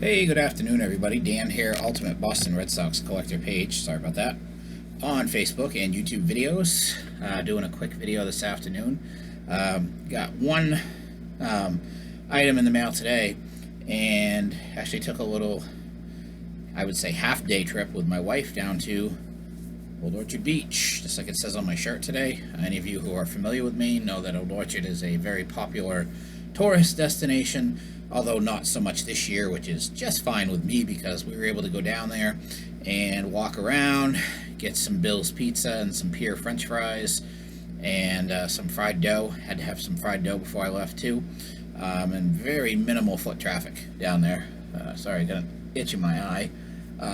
Hey, good afternoon, everybody. Dan here, Ultimate Boston Red Sox Collector page. Sorry about that. On Facebook and YouTube videos. Doing a quick video this afternoon. Got one item in the mail today, and actually took a little, I would say, half-day trip with my wife down to Old Orchard Beach, just like it says on my shirt today. Any of you who are familiar with Maine know that Old Orchard is a very popular tourist destination, although not so much this year, which is just fine with me because we were able to go down there and walk around, get some Bill's Pizza and some Pier French fries and some fried dough. Had to have some fried dough before I left too, and very minimal foot traffic down there. Sorry, I got an itch in my eye.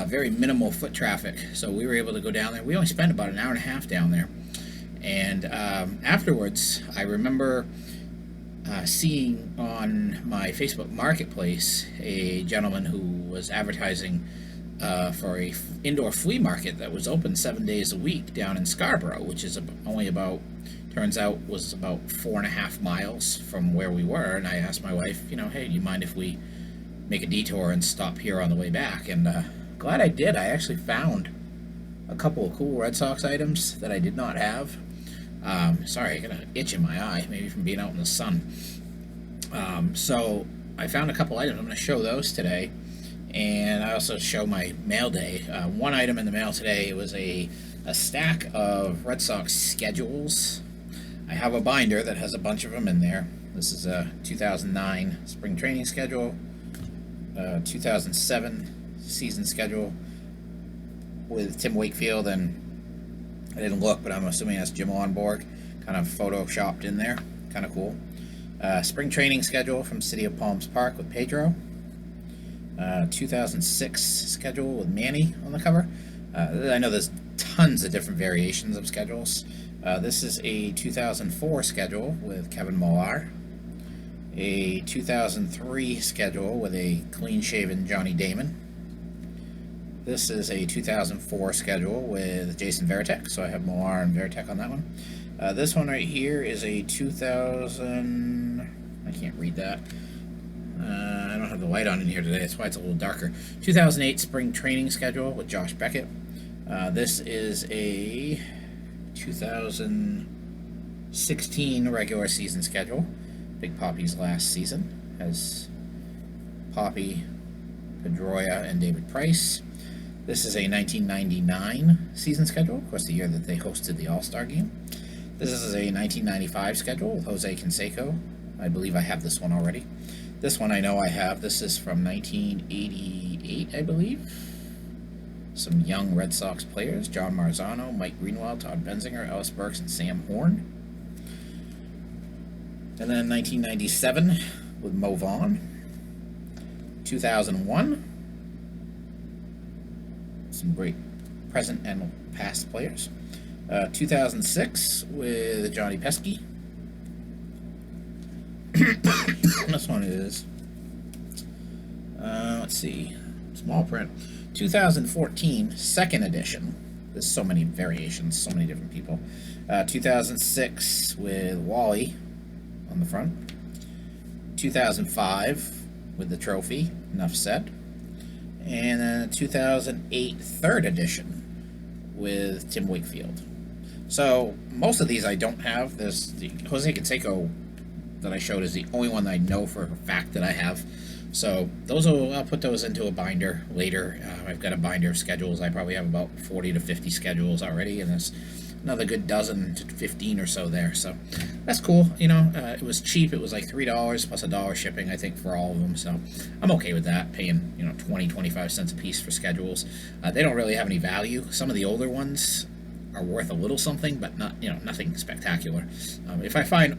Very minimal foot traffic, so we were able to go down there. We only spent about an hour and a half down there, and afterwards I remember seeing on my Facebook Marketplace a gentleman who was advertising for a indoor flea market that was open 7 days a week down in Scarborough, which is only about, turns out, was about 4.5 miles from where we were. And I asked my wife, hey, do you mind if we make a detour and stop here on the way back? And glad I did. I actually found a couple of cool Red Sox items that I did not have. Sorry, I got an itch in my eye, maybe from being out in the sun. So I found a couple items. I'm going to show those today, and I also show my mail day. One item in the mail today was a stack of Red Sox schedules. I have a binder that has a bunch of them in there. This is a 2009 spring training schedule, 2007 season schedule with Tim Wakefield, and I didn't look, but I'm assuming that's Jim Onborg, kind of photoshopped in there. Kind of cool. Spring training schedule from City of Palms Park with Pedro. 2006 schedule with Manny on the cover. I know there's tons of different variations of schedules. This is a 2004 schedule with Kevin Millar. A 2003 schedule with a clean-shaven Johnny Damon. This is a 2004 schedule with Jason Varitek, so I have Millar and Varitek on that one. This one right here is a 2000... I can't read that. I don't have the light on in here today, that's why it's a little darker. 2008 spring training schedule with Josh Beckett. This is a 2016 regular season schedule. Big Poppy's last season has Poppy, Pedroia, and David Price. This is a 1999 season schedule, of course the year that they hosted the All-Star game. This is a 1995 schedule with Jose Canseco. I believe I have this one already. This one I know I have. This is from 1988, I believe. Some young Red Sox players: John Marzano, Mike Greenwald, Todd Benzinger, Ellis Burks, and Sam Horn. And then 1997 with Mo Vaughn. 2001. Some great present and past players. 2006 with Johnny Pesky. This one is, let's see, small print. 2014 second edition. There's so many variations, so many different people. 2006 with Wally on the front. 2005 with the trophy. Enough said. And then 2008 third edition with Tim Wakefield. So most of these I don't have. There's the Jose Canseco that I showed is the only one that I know for a fact that I have. So those I'll put those into a binder later. I've got a binder of schedules. I probably have about 40 to 50 schedules already, and there's another good dozen to 15 or so there. So that's cool. It was cheap. It was like $3 plus $1 shipping, I think, for all of them. So I'm okay with that, paying 20, 25 cents a piece for schedules. They don't really have any value. Some of the older ones are worth a little something, but not nothing spectacular. If I find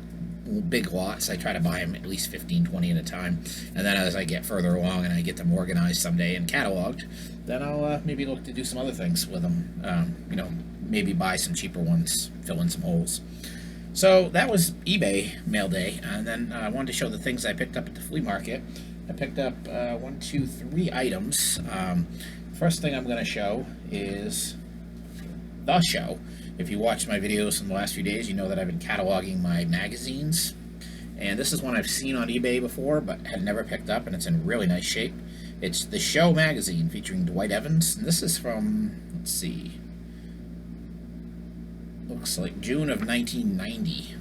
big lots, I try to buy them at least 15, 20 at a time, and then as I get further along and I get them organized someday and cataloged, then I'll maybe look to do some other things with them. Maybe buy some cheaper ones, fill in some holes. So that was eBay mail day, and then I wanted to show the things I picked up at the flea market. I picked up 3 items. First thing I'm going to show is the show. If you watched my videos in the last few days, you know that I've been cataloging my magazines And this is one I've seen on eBay before, but had never picked up, and it's in really nice shape. It's the Show magazine featuring Dwight Evans, and this is from, let's see, looks like June of 1990.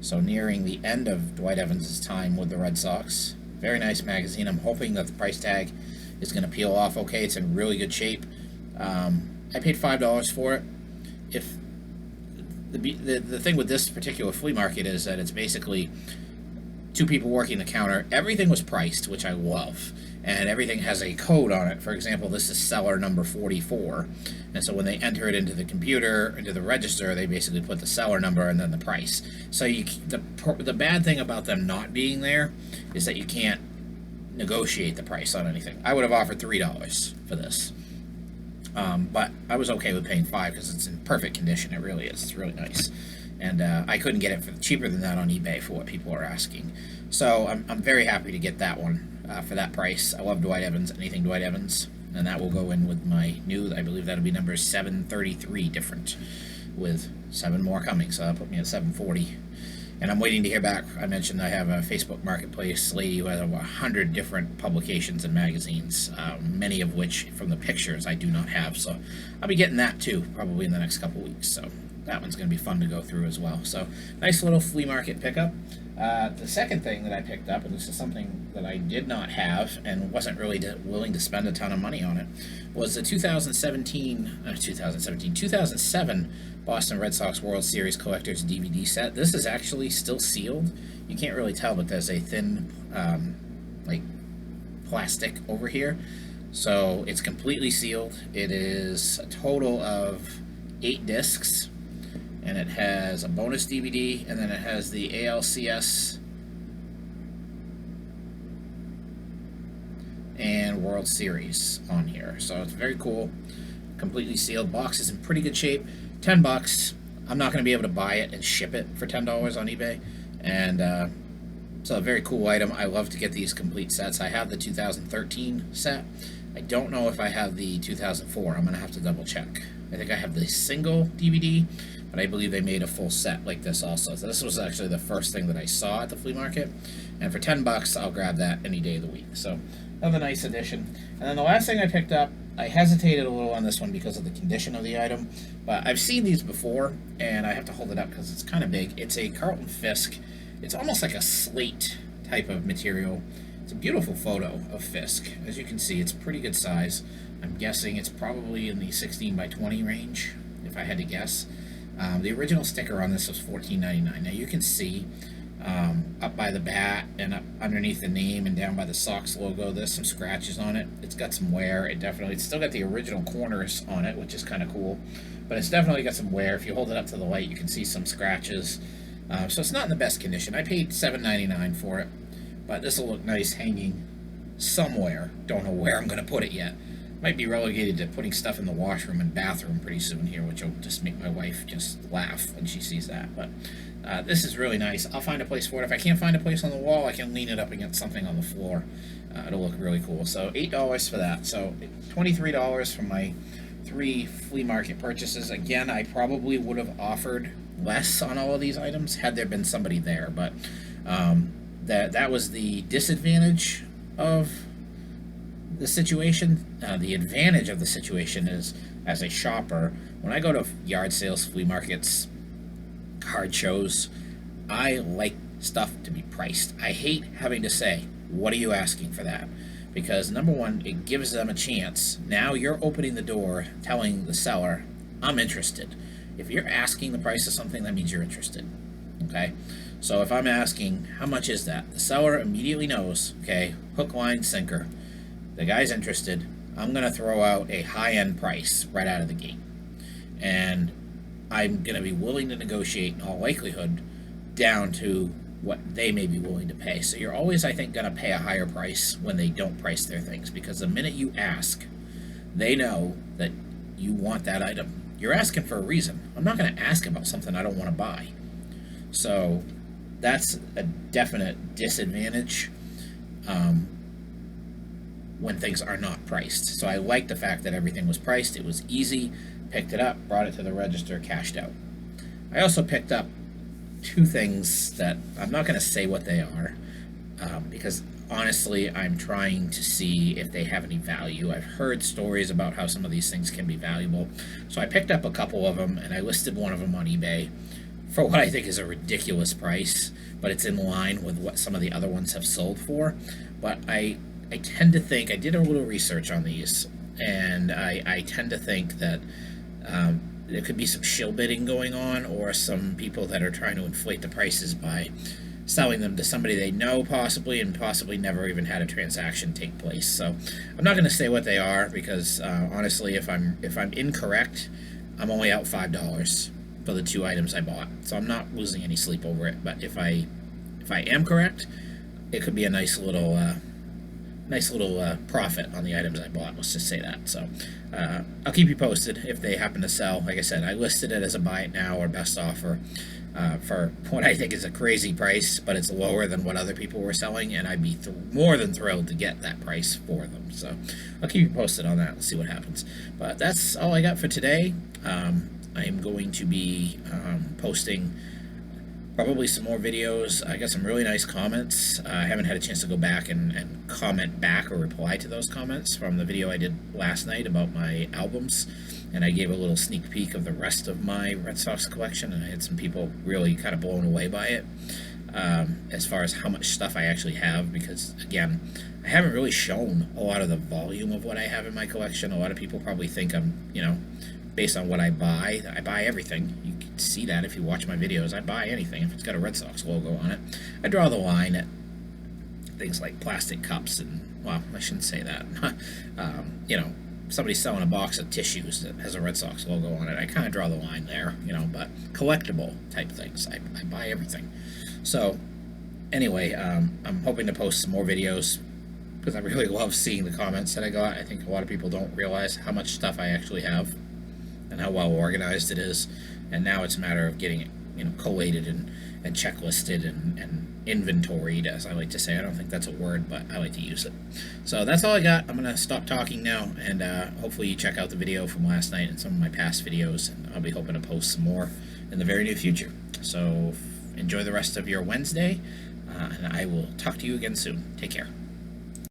So nearing the end of Dwight Evans' time with the Red Sox. Very nice magazine. I'm hoping that the price tag is going to peel off okay. It's in really good shape. I paid $5 for it. If the thing with this particular flea market is that it's basically two people working the counter. Everything was priced, which I love, and everything has a code on it. For example, this is seller number 44, and so when they enter it into the computer, into the register, they basically put the seller number and then the price. So the bad thing about them not being there is that you can't negotiate the price on anything. I would have offered $3 for this. But I was okay with paying $5 because it's in perfect condition. It really is. It's really nice. And I couldn't get it for cheaper than that on eBay for what people are asking. So I'm very happy to get that one for that price. I love Dwight Evans, anything Dwight Evans. And that will go in with my new, I believe that'll be number 733 different, with 7 more coming. So that'll put me at 740. And I'm waiting to hear back. I mentioned I have a Facebook Marketplace lady who has over 100 different publications and magazines, many of which from the pictures I do not have. So I'll be getting that too, probably in the next couple weeks. So that one's going to be fun to go through as well. So nice little flea market pickup. The second thing that I picked up, and this is something that I did not have and wasn't really willing to spend a ton of money on it, was the 2007 Boston Red Sox World Series Collector's DVD set. This is actually still sealed. You can't really tell, but there's a thin, like, plastic over here. So it's completely sealed. It is a total of 8 discs, and it has a bonus DVD, and then it has the ALCS and World Series on here. So it's very cool. Completely sealed. Box is in pretty good shape. $10. I'm not going to be able to buy it and ship it for $10 on eBay. And so a very cool item. I love to get these complete sets. I have the 2013 set. I don't know if I have the 2004. I'm going to have to double check. I think I have the single DVD, but I believe they made a full set like this also. So this was actually the first thing that I saw at the flea market. And for $10, I'll grab that any day of the week. So another nice addition. And then the last thing I picked up, I hesitated a little on this one because of the condition of the item, but I've seen these before, and I have to hold it up because it's kind of big. It's a Carlton Fisk. It's almost like a slate type of material. It's a beautiful photo of Fisk. As you can see, it's pretty good size. I'm guessing it's probably in the 16 by 20 range, if I had to guess. The original sticker on this was $14.99. Now you can see up by the bat and up underneath the name and down by the Sox logo, there's some scratches on it. It's got some wear. It's still got the original corners on it, which is kind of cool, but it's definitely got some wear. If you hold it up to the light, you can see some scratches. So it's not in the best condition. I paid $7.99 for it, but this will look nice hanging somewhere. Don't know where I'm going to put it yet. Might be relegated to putting stuff in the washroom and bathroom pretty soon here, which will just make my wife just laugh when she sees that. But this is really nice. I'll find a place for it. If I can't find a place on the wall, I can lean it up against something on the floor. It'll look really cool. So $8 for that. So $23 for my 3 flea market purchases. Again, I probably would have offered less on all of these items had there been somebody there. But that was the disadvantage of the situation. The advantage of the situation is, as a shopper, when I go to yard sales, flea markets, card shows, I like stuff to be priced. I hate having to say, what are you asking for that? Because number one, it gives them a chance. Now you're opening the door, telling the seller, I'm interested. If you're asking the price of something, that means you're interested. Okay? So if I'm asking, how much is that? The seller immediately knows, okay, hook, line, sinker. The guy's interested. I'm going to throw out a high-end price right out of the gate. And I'm going to be willing to negotiate, in all likelihood, down to what they may be willing to pay. So you're always, I think, going to pay a higher price when they don't price their things, because the minute you ask, they know that you want that item. You're asking for a reason. I'm not going to ask about something I don't want to buy. So that's a definite disadvantage when things are not priced. So I like the fact that everything was priced. It was easy. Picked it up, brought it to the register, cashed out. I also picked up two things that I'm not going to say what they are, because honestly, I'm trying to see if they have any value. I've heard stories about how some of these things can be valuable, so I picked up a couple of them and I listed one of them on eBay for what I think is a ridiculous price, but it's in line with what some of the other ones have sold for. But I tend to think, I did a little research on these, and I tend to think that there could be some shill bidding going on, or some people that are trying to inflate the prices by selling them to somebody they know possibly, and possibly never even had a transaction take place. So I'm not going to say what they are, because honestly, if I'm incorrect, I'm only out $5 for the two items I bought, so I'm not losing any sleep over it. But if I am correct, it could be a nice little profit on the items I bought. Let's just say that. So I'll keep you posted if they happen to sell. Like I said, I listed it as a buy it now or best offer for what I think is a crazy price, but it's lower than what other people were selling, and I'd be more than thrilled to get that price for them. So I'll keep you posted on that. Let's see what happens. But that's all I got for today. I am going to be posting probably some more videos. I got some really nice comments. I haven't had a chance to go back and comment back or reply to those comments from the video I did last night about my albums, and I gave a little sneak peek of the rest of my Red Sox collection, and I had some people really kind of blown away by it, as far as how much stuff I actually have, because again, I haven't really shown a lot of the volume of what I have in my collection. A lot of people probably think I'm, based on what I buy everything. You can see that if you watch my videos. I buy anything if it's got a Red Sox logo on it. I draw the line at things like plastic cups and, well, I shouldn't say that. Somebody's selling a box of tissues that has a Red Sox logo on it. I kind of draw the line there, but collectible type things, I buy everything. So anyway, I'm hoping to post some more videos, because I really love seeing the comments that I got. I think a lot of people don't realize how much stuff I actually have and how well organized it is, and now it's a matter of getting it, collated and checklisted and inventoried, as I like to say. I don't think that's a word, but I like to use it. So that's all I got. I'm gonna stop talking now, and hopefully you check out the video from last night and some of my past videos, and I'll be hoping to post some more in the very near future. So enjoy the rest of your Wednesday, and I will talk to you again soon. Take care.